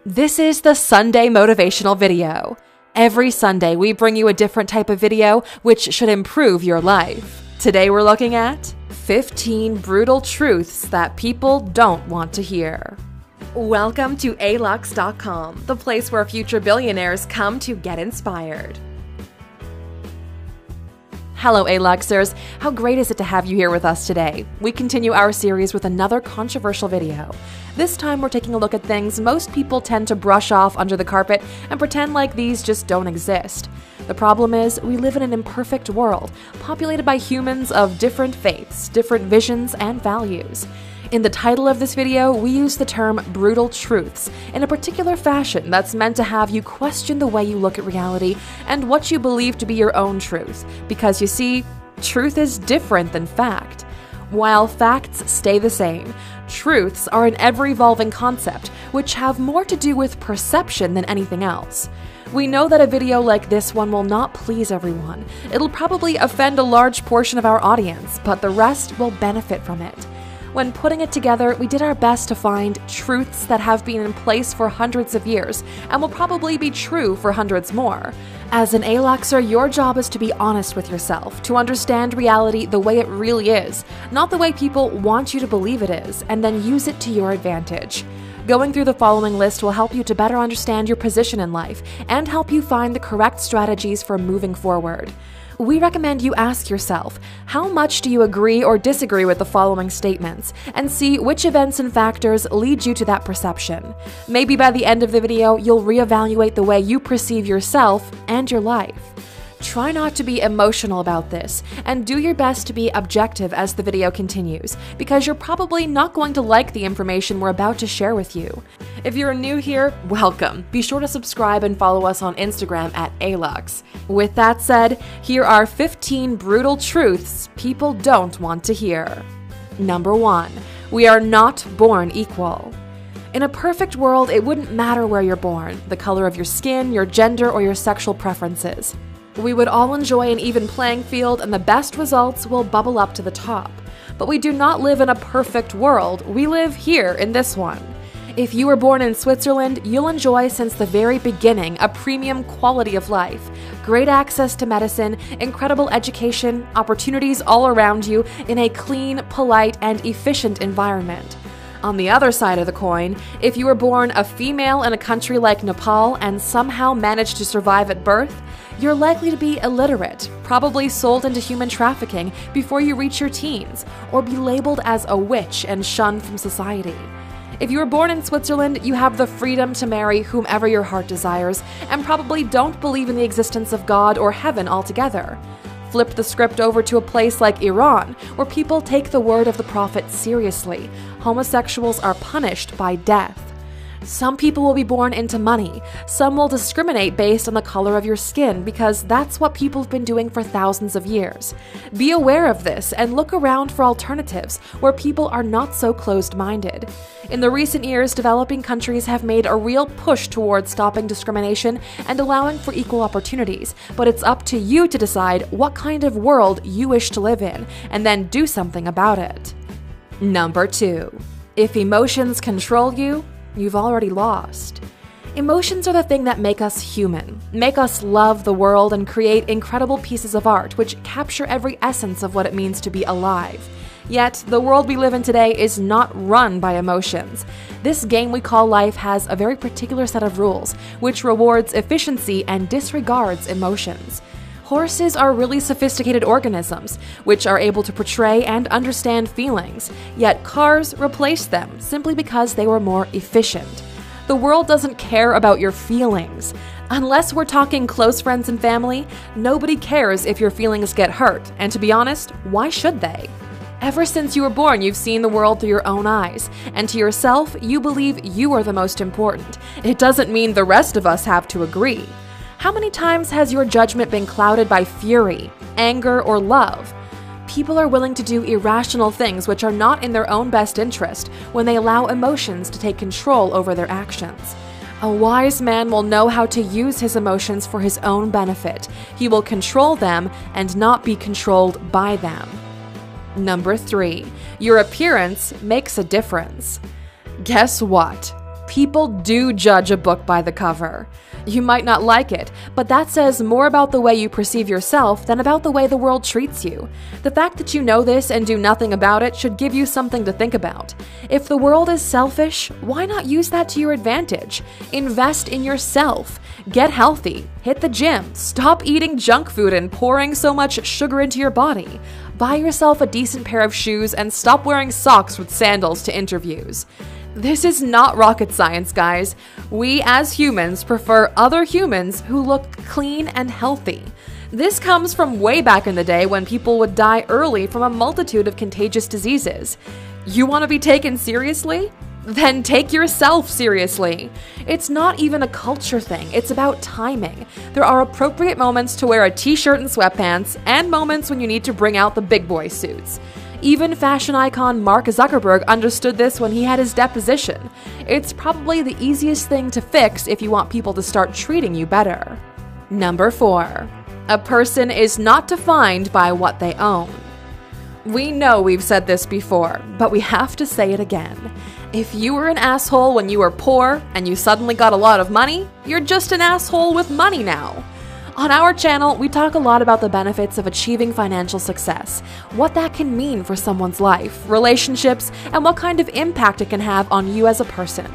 This is the Sunday motivational video. Every Sunday, we bring you a different type of video which should improve your life. Today, we're looking at 15 brutal truths that people don't want to hear. Welcome to alux.com, the place where future billionaires come to get inspired. Hello, Aluxers. How great is it to have you here with us today? We continue our series with another controversial video. This time, we're taking a look at things most people tend to brush off under the carpet and pretend like these just don't exist. The problem is, we live in an imperfect world, populated by humans of different faiths, different visions, and values. In the title of this video, we use the term brutal truths in a particular fashion that's meant to have you question the way you look at reality and what you believe to be your own truth. Because you see, truth is different than fact. While facts stay the same, truths are an ever-evolving concept which have more to do with perception than anything else. We know that a video like this one will not please everyone. It'll probably offend a large portion of our audience, but the rest will benefit from it. When putting it together, we did our best to find truths that have been in place for hundreds of years and will probably be true for hundreds more. As an Aluxer, your job is to be honest with yourself, to understand reality the way it really is, not the way people want you to believe it is, and then use it to your advantage. Going through the following list will help you to better understand your position in life and help you find the correct strategies for moving forward. We recommend you ask yourself, how much do you agree or disagree with the following statements, and see which events and factors lead you to that perception. Maybe by the end of the video, you'll reevaluate the way you perceive yourself and your life. Try not to be emotional about this, and do your best to be objective as the video continues, because you're probably not going to like the information we're about to share with you. If you're new here, welcome. Be sure to subscribe and follow us on Instagram at Alux. With that said, here are 15 brutal truths people don't want to hear. Number 1. We are not born equal. In a perfect world, it wouldn't matter where you're born, the color of your skin, your gender, or your sexual preferences. We would all enjoy an even playing field and the best results will bubble up to the top. But we do not live in a perfect world, we live here in this one. If you were born in Switzerland, you'll enjoy since the very beginning a premium quality of life, great access to medicine, incredible education, opportunities all around you in a clean, polite, and efficient environment. On the other side of the coin, if you were born a female in a country like Nepal and somehow managed to survive at birth, you're likely to be illiterate, probably sold into human trafficking before you reach your teens, or be labeled as a witch and shunned from society. If you were born in Switzerland, you have the freedom to marry whomever your heart desires, and probably don't believe in the existence of God or heaven altogether. Flip the script over to a place like Iran, where people take the word of the prophet seriously. Homosexuals are punished by death. Some people will be born into money. Some will discriminate based on the color of your skin because that's what people have been doing for thousands of years. Be aware of this and look around for alternatives where people are not so closed-minded. In the recent years, developing countries have made a real push towards stopping discrimination and allowing for equal opportunities, but it's up to you to decide what kind of world you wish to live in and then do something about it. Number 2. If emotions control you, you've already lost. Emotions are the thing that make us human, make us love the world and create incredible pieces of art which capture every essence of what it means to be alive. Yet, the world we live in today is not run by emotions. This game we call life has a very particular set of rules, which rewards efficiency and disregards emotions. Horses are really sophisticated organisms, which are able to portray and understand feelings, yet cars replace them simply because they were more efficient. The world doesn't care about your feelings. Unless we're talking close friends and family, nobody cares if your feelings get hurt, and to be honest, why should they? Ever since you were born, you've seen the world through your own eyes, and to yourself, you believe you are the most important. It doesn't mean the rest of us have to agree. How many times has your judgment been clouded by fury, anger, or love? People are willing to do irrational things which are not in their own best interest when they allow emotions to take control over their actions. A wise man will know how to use his emotions for his own benefit. He will control them and not be controlled by them. Number 3. Your appearance makes a difference. Guess what? People do judge a book by the cover. You might not like it, but that says more about the way you perceive yourself than about the way the world treats you. The fact that you know this and do nothing about it should give you something to think about. If the world is selfish, why not use that to your advantage? Invest in yourself. Get healthy. Hit the gym. Stop eating junk food and pouring so much sugar into your body. Buy yourself a decent pair of shoes and stop wearing socks with sandals to interviews. This is not rocket science, guys. We as humans prefer other humans who look clean and healthy. This comes from way back in the day when people would die early from a multitude of contagious diseases. You want to be taken seriously? Then take yourself seriously. It's not even a culture thing, it's about timing. There are appropriate moments to wear a t-shirt and sweatpants, and moments when you need to bring out the big boy suits. Even fashion icon Mark Zuckerberg understood this when he had his deposition. It's probably the easiest thing to fix if you want people to start treating you better. Number 4. A person is not defined by what they own. We know we've said this before, but we have to say it again. If you were an asshole when you were poor and you suddenly got a lot of money, you're just an asshole with money now. On our channel, we talk a lot about the benefits of achieving financial success, what that can mean for someone's life, relationships, and what kind of impact it can have on you as a person.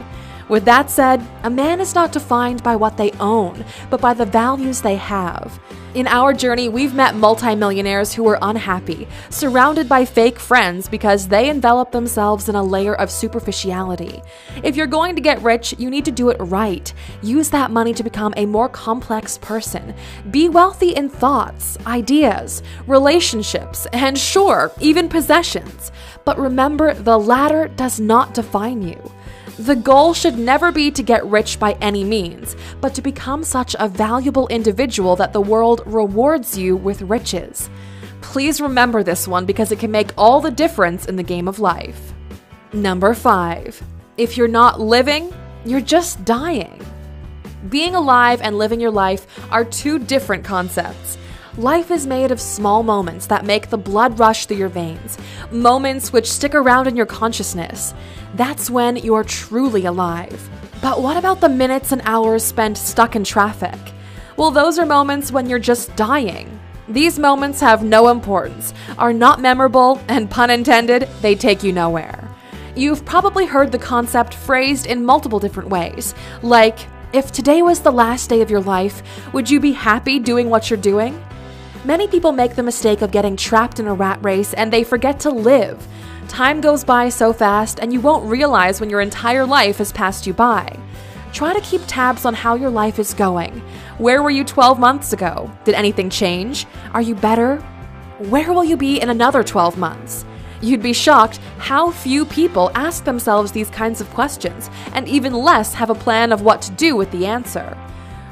With that said, a man is not defined by what they own, but by the values they have. In our journey, we've met multimillionaires who were unhappy, surrounded by fake friends because they envelop themselves in a layer of superficiality. If you're going to get rich, you need to do it right. Use that money to become a more complex person. Be wealthy in thoughts, ideas, relationships, and sure, even possessions. But remember, the latter does not define you. The goal should never be to get rich by any means, but to become such a valuable individual that the world rewards you with riches. Please remember this one because it can make all the difference in the game of life. Number 5. If you're not living, you're just dying. Being alive and living your life are two different concepts. Life is made of small moments that make the blood rush through your veins, moments which stick around in your consciousness. That's when you're truly alive. But what about the minutes and hours spent stuck in traffic? Well, those are moments when you're just dying. These moments have no importance, are not memorable, and pun intended, they take you nowhere. You've probably heard the concept phrased in multiple different ways, like, if today was the last day of your life, would you be happy doing what you're doing? Many people make the mistake of getting trapped in a rat race and they forget to live. Time goes by so fast and you won't realize when your entire life has passed you by. Try to keep tabs on how your life is going. Where were you 12 months ago? Did anything change? Are you better? Where will you be in another 12 months? You'd be shocked how few people ask themselves these kinds of questions, and even less have a plan of what to do with the answer.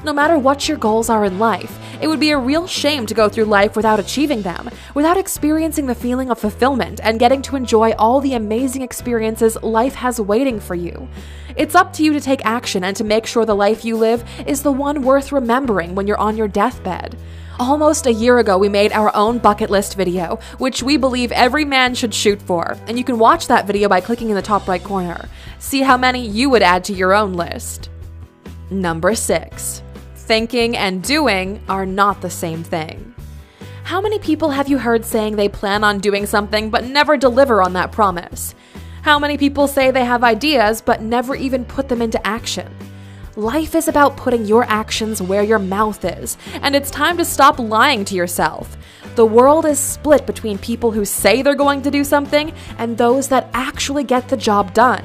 No matter what your goals are in life, it would be a real shame to go through life without achieving them, without experiencing the feeling of fulfillment and getting to enjoy all the amazing experiences life has waiting for you. It's up to you to take action and to make sure the life you live is the one worth remembering when you're on your deathbed. Almost a year ago, we made our own bucket list video, which we believe every man should shoot for, and you can watch that video by clicking in the top right corner. See how many you would add to your own list. Number 6. Thinking and doing are not the same thing. How many people have you heard saying they plan on doing something but never deliver on that promise? How many people say they have ideas but never even put them into action? Life is about putting your actions where your mouth is, and it's time to stop lying to yourself. The world is split between people who say they're going to do something and those that actually get the job done.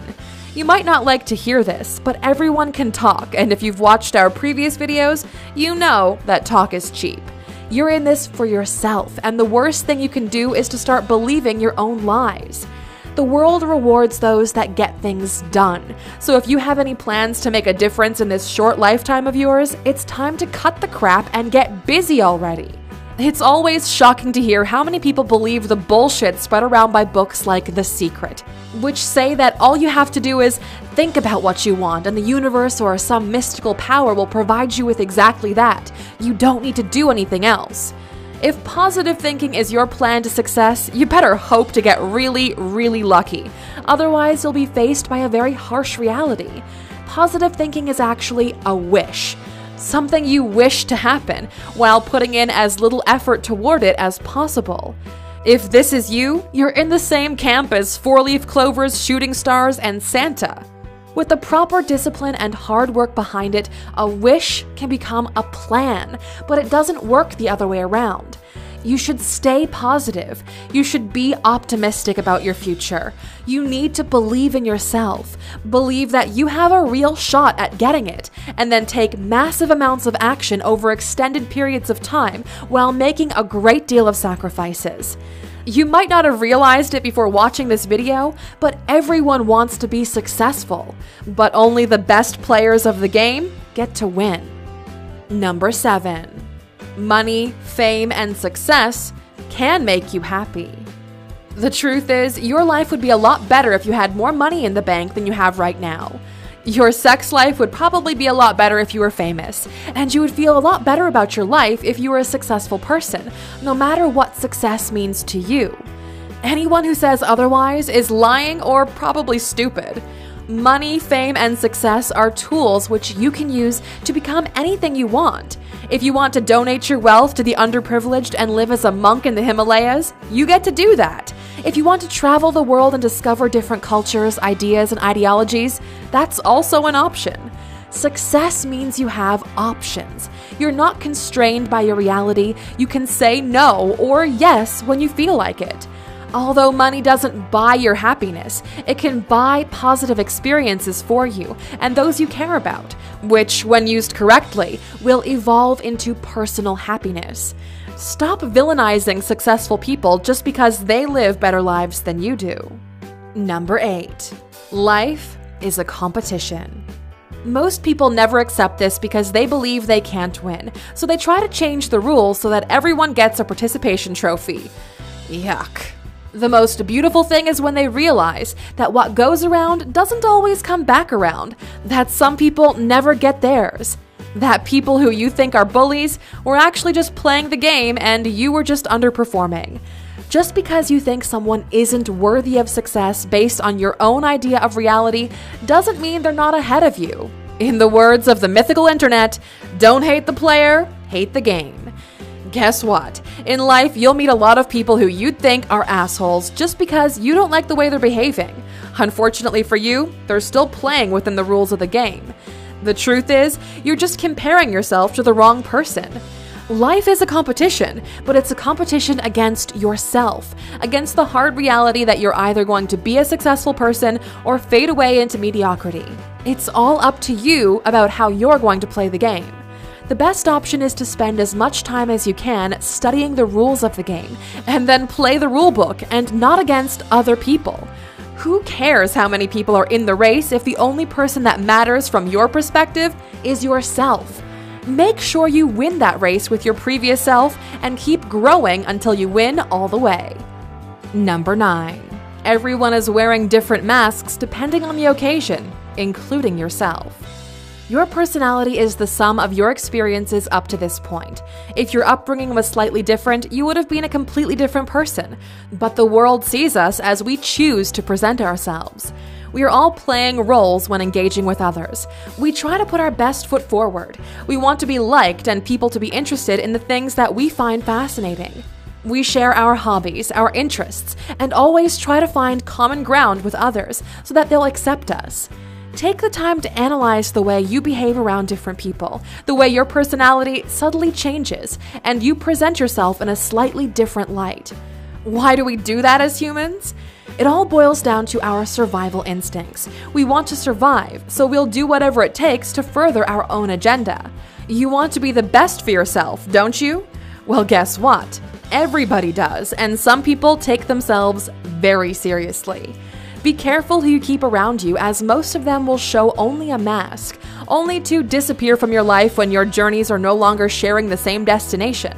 You might not like to hear this, but everyone can talk, and if you've watched our previous videos, you know that talk is cheap. You're in this for yourself, and the worst thing you can do is to start believing your own lies. The world rewards those that get things done, so if you have any plans to make a difference in this short lifetime of yours, it's time to cut the crap and get busy already. It's always shocking to hear how many people believe the bullshit spread around by books like The Secret, which say that all you have to do is think about what you want and the universe or some mystical power will provide you with exactly that. You don't need to do anything else. If positive thinking is your plan to success, you better hope to get really, really lucky. Otherwise, you'll be faced by a very harsh reality. positive thinking is actually a wish. Something you wish to happen, while putting in as little effort toward it as possible. If this is you, you're in the same camp as four-leaf clovers, shooting stars, and Santa. With the proper discipline and hard work behind it, a wish can become a plan, but it doesn't work the other way around. You should stay positive. You should be optimistic about your future. You need to believe in yourself, believe that you have a real shot at getting it, and then take massive amounts of action over extended periods of time while making a great deal of sacrifices. You might not have realized it before watching this video, but everyone wants to be successful, but only the best players of the game get to win. Number 7. Money, fame, and success can make you happy. The truth is, your life would be a lot better if you had more money in the bank than you have right now. Your sex life would probably be a lot better if you were famous, and you would feel a lot better about your life if you were a successful person, no matter what success means to you. Anyone who says otherwise is lying or probably stupid. Money, fame, and success are tools which you can use to become anything you want. If you want to donate your wealth to the underprivileged and live as a monk in the Himalayas, you get to do that. If you want to travel the world and discover different cultures, ideas, and ideologies, that's also an option. Success means you have options. You're not constrained by your reality. You can say no or yes when you feel like it. Although money doesn't buy your happiness, it can buy positive experiences for you and those you care about, which, when used correctly, will evolve into personal happiness. Stop villainizing successful people just because they live better lives than you do. Number 8. Life is a competition. Most people never accept this because they believe they can't win, so they try to change the rules so that everyone gets a participation trophy. Yuck. The most beautiful thing is when they realize that what goes around doesn't always come back around, that some people never get theirs, that people who you think are bullies were actually just playing the game and you were just underperforming. Just because you think someone isn't worthy of success based on your own idea of reality doesn't mean they're not ahead of you. In the words of the mythical internet, don't hate the player, hate the game. Guess what? In life, you'll meet a lot of people who you'd think are assholes just because you don't like the way they're behaving. Unfortunately for you, they're still playing within the rules of the game. The truth is, you're just comparing yourself to the wrong person. Life is a competition, but it's a competition against yourself, against the hard reality that you're either going to be a successful person or fade away into mediocrity. It's all up to you about how you're going to play the game. The best option is to spend as much time as you can studying the rules of the game, and then play the rulebook and not against other people. Who cares how many people are in the race if the only person that matters from your perspective is yourself? Make sure you win that race with your previous self and keep growing until you win all the way. Number 9. Everyone is wearing different masks depending on the occasion, including yourself. Your personality is the sum of your experiences up to this point. If your upbringing was slightly different, you would have been a completely different person. But the world sees us as we choose to present ourselves. We are all playing roles when engaging with others. We try to put our best foot forward. We want to be liked and people to be interested in the things that we find fascinating. We share our hobbies, our interests, and always try to find common ground with others so that they'll accept us. Take the time to analyze the way you behave around different people, the way your personality subtly changes, and you present yourself in a slightly different light. Why do we do that as humans? It all boils down to our survival instincts. We want to survive, so we'll do whatever it takes to further our own agenda. You want to be the best for yourself, don't you? Well, guess what? Everybody does, and some people take themselves very seriously. Be careful who you keep around you, as most of them will show only a mask, only to disappear from your life when your journeys are no longer sharing the same destination.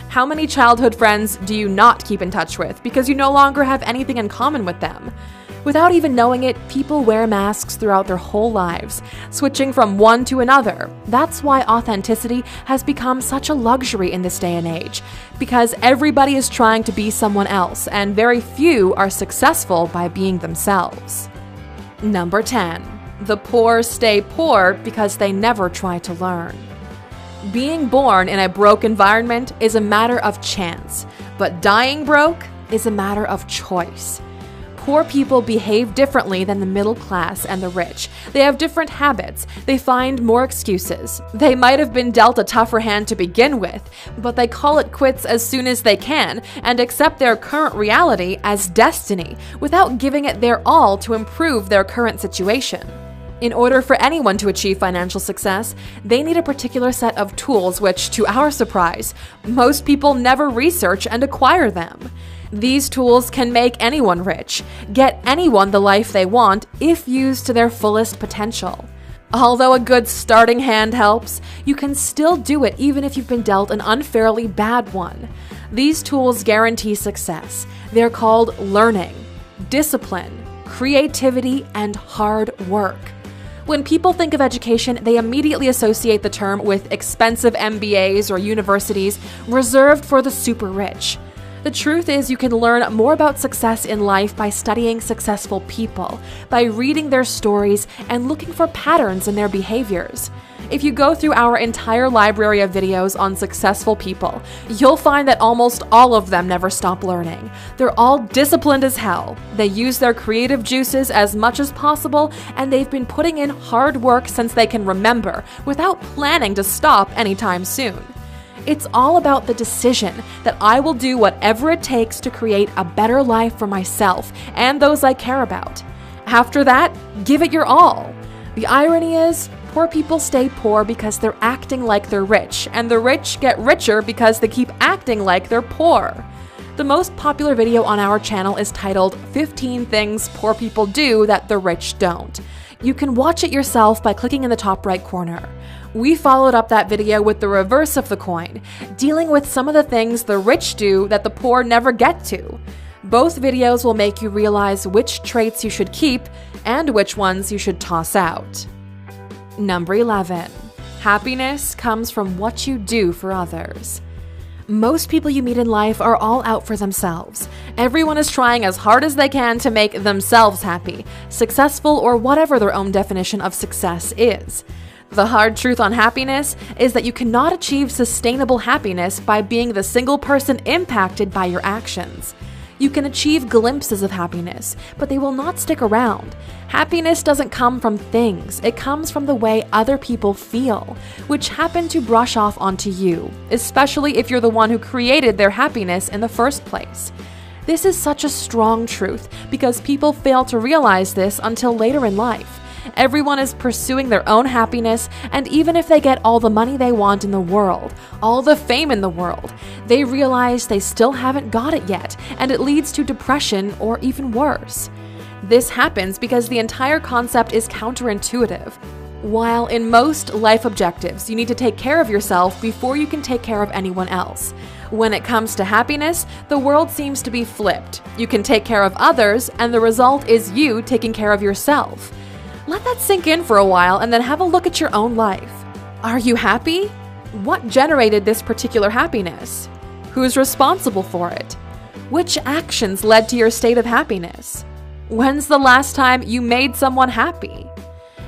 How many childhood friends do you not keep in touch with because you no longer have anything in common with them? Without even knowing it, people wear masks throughout their whole lives, switching from one to another. That's why authenticity has become such a luxury in this day and age, because everybody is trying to be someone else, and very few are successful by being themselves. Number 10. The poor stay poor because they never try to learn. Being born in a broke environment is a matter of chance, but dying broke is a matter of choice. Poor people behave differently than the middle class and the rich. They have different habits. They find more excuses. They might have been dealt a tougher hand to begin with, but they call it quits as soon as they can and accept their current reality as destiny without giving it their all to improve their current situation. In order for anyone to achieve financial success, they need a particular set of tools which, to our surprise, most people never research and acquire them. These tools can make anyone rich, get anyone the life they want if used to their fullest potential. Although a good starting hand helps, you can still do it even if you've been dealt an unfairly bad one. These tools guarantee success. They're called learning, discipline, creativity, and hard work. When people think of education, they immediately associate the term with expensive MBAs or universities reserved for the super rich. The truth is, you can learn more about success in life by studying successful people, by reading their stories and looking for patterns in their behaviors. If you go through our entire library of videos on successful people, you'll find that almost all of them never stop learning. They're all disciplined as hell. They use their creative juices as much as possible, and they've been putting in hard work since they can remember, without planning to stop anytime soon. It's all about the decision that I will do whatever it takes to create a better life for myself and those I care about. After that, give it your all. The irony is, poor people stay poor because they're acting like they're rich, and the rich get richer because they keep acting like they're poor. The most popular video on our channel is titled 15 Things Poor People Do That the Rich Don't. You can watch it yourself by clicking in the top right corner. We followed up that video with the reverse of the coin, dealing with some of the things the rich do that the poor never get to. Both videos will make you realize which traits you should keep and which ones you should toss out. Number 11. Happiness comes from what you do for others. Most people you meet in life are all out for themselves. Everyone is trying as hard as they can to make themselves happy, successful, or whatever their own definition of success is. The hard truth on happiness is that you cannot achieve sustainable happiness by being the single person impacted by your actions. You can achieve glimpses of happiness, but they will not stick around. Happiness doesn't come from things, it comes from the way other people feel, which happen to brush off onto you, especially if you're the one who created their happiness in the first place. This is such a strong truth because people fail to realize this until later in life. Everyone is pursuing their own happiness, and even if they get all the money they want in the world, all the fame in the world, they realize they still haven't got it yet, and it leads to depression or even worse. This happens because the entire concept is counterintuitive. While in most life objectives, you need to take care of yourself before you can take care of anyone else. When it comes to happiness, the world seems to be flipped. You can take care of others, and the result is you taking care of yourself. Let that sink in for a while and then have a look at your own life. Are you happy? What generated this particular happiness? Who's responsible for it? Which actions led to your state of happiness? When's the last time you made someone happy?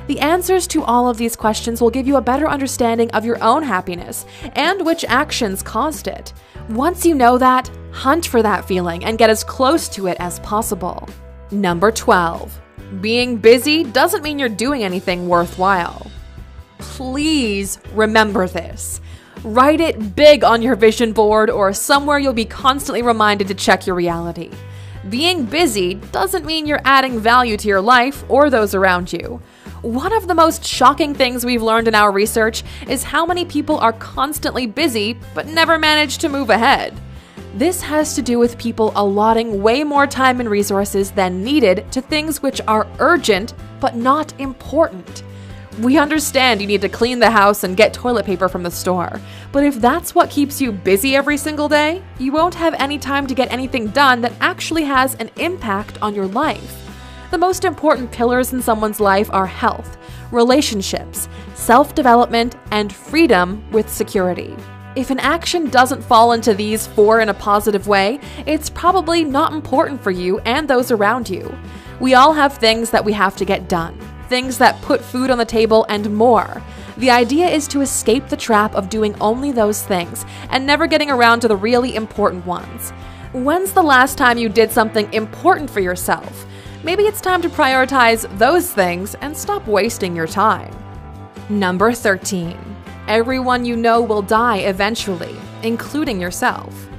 The answers to all of these questions will give you a better understanding of your own happiness and which actions caused it. Once you know that, hunt for that feeling and get as close to it as possible. Number 12. Being busy doesn't mean you're doing anything worthwhile. Please remember this. Write it big on your vision board or somewhere you'll be constantly reminded to check your reality. Being busy doesn't mean you're adding value to your life or those around you. One of the most shocking things we've learned in our research is how many people are constantly busy but never manage to move ahead. This has to do with people allotting way more time and resources than needed to things which are urgent but not important. We understand you need to clean the house and get toilet paper from the store, but if that's what keeps you busy every single day, you won't have any time to get anything done that actually has an impact on your life. The most important pillars in someone's life are health, relationships, self-development, and freedom with security. If an action doesn't fall into these four in a positive way, it's probably not important for you and those around you. We all have things that we have to get done, things that put food on the table, and more. The idea is to escape the trap of doing only those things and never getting around to the really important ones. When's the last time you did something important for yourself? Maybe it's time to prioritize those things and stop wasting your time. Number 13. Everyone you know will die eventually, including yourself.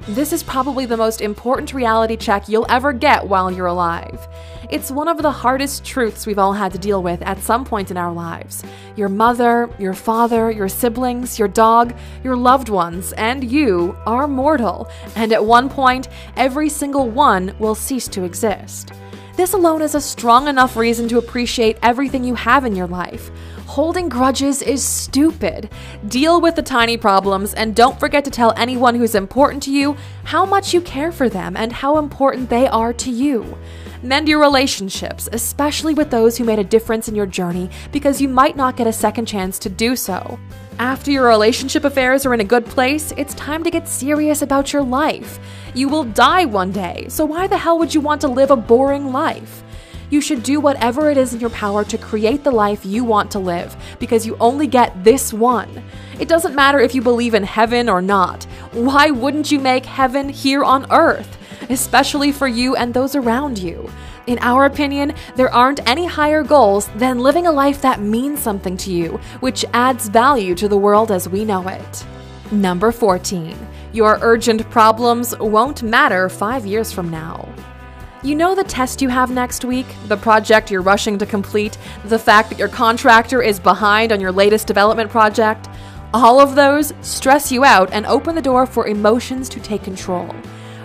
This is probably the most important reality check you'll ever get while you're alive. It's one of the hardest truths we've all had to deal with at some point in our lives. Your mother, your father, your siblings, your dog, your loved ones, and you are mortal, and at one point, every single one will cease to exist. This alone is a strong enough reason to appreciate everything you have in your life. Holding grudges is stupid. Deal with the tiny problems and don't forget to tell anyone who's important to you how much you care for them and how important they are to you. Mend your relationships, especially with those who made a difference in your journey, because you might not get a second chance to do so. After your relationship affairs are in a good place, it's time to get serious about your life. You will die one day, so why the hell would you want to live a boring life? You should do whatever it is in your power to create the life you want to live, because you only get this one. It doesn't matter if you believe in heaven or not. Why wouldn't you make heaven here on earth? Especially for you and those around you. In our opinion, there aren't any higher goals than living a life that means something to you, which adds value to the world as we know it. Number 14. Your urgent problems won't matter 5 years from now. You know the test you have next week, the project you're rushing to complete, the fact that your contractor is behind on your latest development project? All of those stress you out and open the door for emotions to take control.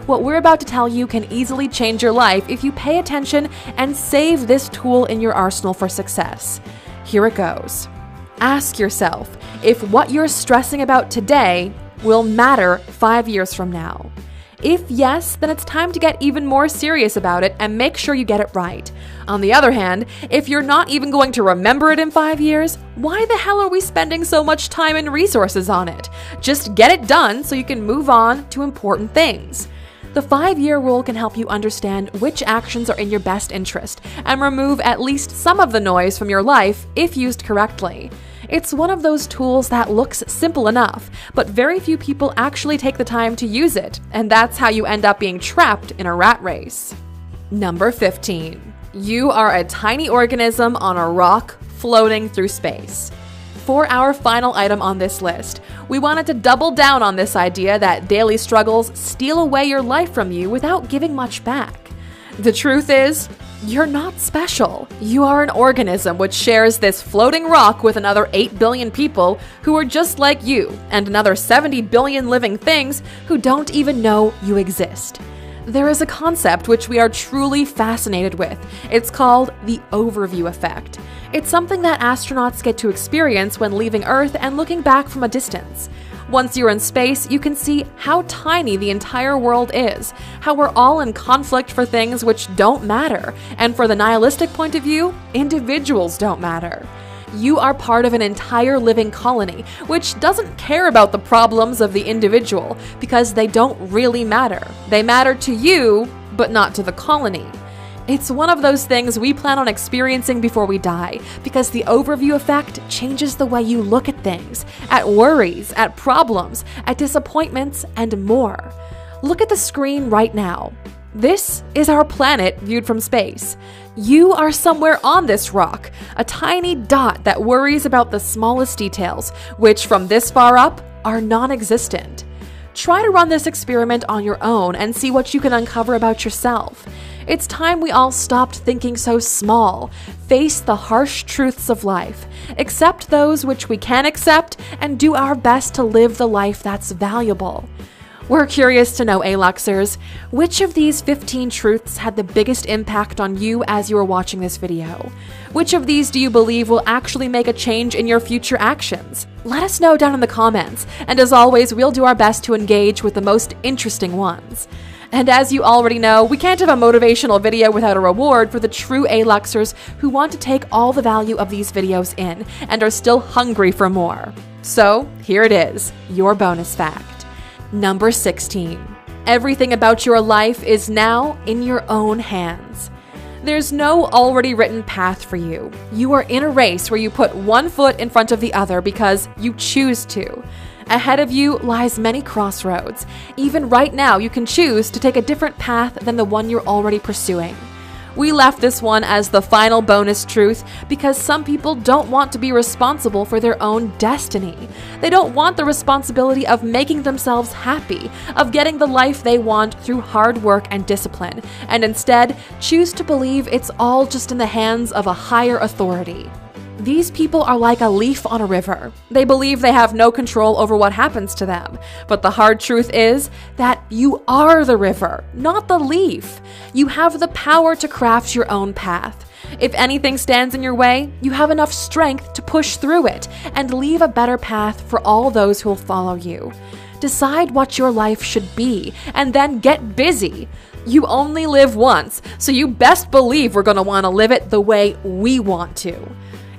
What we're about to tell you can easily change your life if you pay attention and save this tool in your arsenal for success. Here it goes. Ask yourself if what you're stressing about today will matter 5 years from now. If yes, then it's time to get even more serious about it and make sure you get it right. On the other hand, if you're not even going to remember it in 5 years, why the hell are we spending so much time and resources on it? Just get it done so you can move on to important things. The 5-year rule can help you understand which actions are in your best interest and remove at least some of the noise from your life if used correctly. It's one of those tools that looks simple enough, but very few people actually take the time to use it, and that's how you end up being trapped in a rat race. Number 15. You are a tiny organism on a rock floating through space. For our final item on this list, we wanted to double down on this idea that daily struggles steal away your life from you without giving much back. The truth is, you're not special. You are an organism which shares this floating rock with another 8 billion people who are just like you, and another 70 billion living things who don't even know you exist. There is a concept which we are truly fascinated with. It's called the overview effect. It's something that astronauts get to experience when leaving Earth and looking back from a distance. Once you're in space, you can see how tiny the entire world is, how we're all in conflict for things which don't matter, and for the nihilistic point of view, individuals don't matter. You are part of an entire living colony, which doesn't care about the problems of the individual, because they don't really matter. They matter to you, but not to the colony. It's one of those things we plan on experiencing before we die, because the overview effect changes the way you look at things, at worries, at problems, at disappointments, and more. Look at the screen right now. This is our planet viewed from space. You are somewhere on this rock, a tiny dot that worries about the smallest details, which from this far up are non-existent. Try to run this experiment on your own and see what you can uncover about yourself. It's time we all stopped thinking so small, face the harsh truths of life, accept those which we can accept, and do our best to live the life that's valuable. We're curious to know, Aluxers, which of these 15 truths had the biggest impact on you as you were watching this video? Which of these do you believe will actually make a change in your future actions? Let us know down in the comments, and as always, we'll do our best to engage with the most interesting ones. And as you already know, we can't have a motivational video without a reward for the true Aluxers who want to take all the value of these videos in and are still hungry for more. So here it is, your bonus fact. Number 16. Everything about your life is now in your own hands. There's no already written path for you. You are in a race where you put one foot in front of the other because you choose to. Ahead of you lies many crossroads. Even right now, you can choose to take a different path than the one you're already pursuing. We left this one as the final bonus truth because some people don't want to be responsible for their own destiny. They don't want the responsibility of making themselves happy, of getting the life they want through hard work and discipline, and instead choose to believe it's all just in the hands of a higher authority. These people are like a leaf on a river. They believe they have no control over what happens to them. But the hard truth is that you are the river, not the leaf. You have the power to craft your own path. If anything stands in your way, you have enough strength to push through it and leave a better path for all those who will follow you. Decide what your life should be and then get busy. You only live once, so you best believe we're going to want to live it the way we want to.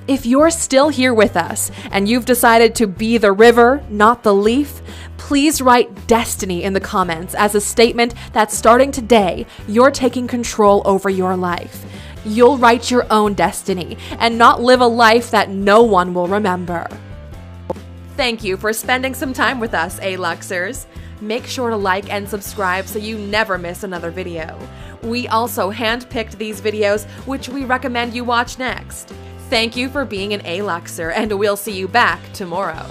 If you're still here with us and you've decided to be the river, not the leaf, please write destiny in the comments as a statement that starting today, you're taking control over your life. You'll write your own destiny and not live a life that no one will remember. Thank you for spending some time with us, A-Luxers. Make sure to like and subscribe so you never miss another video. We also handpicked these videos, which we recommend you watch next. Thank you for being an A-Luxer, and we'll see you back tomorrow.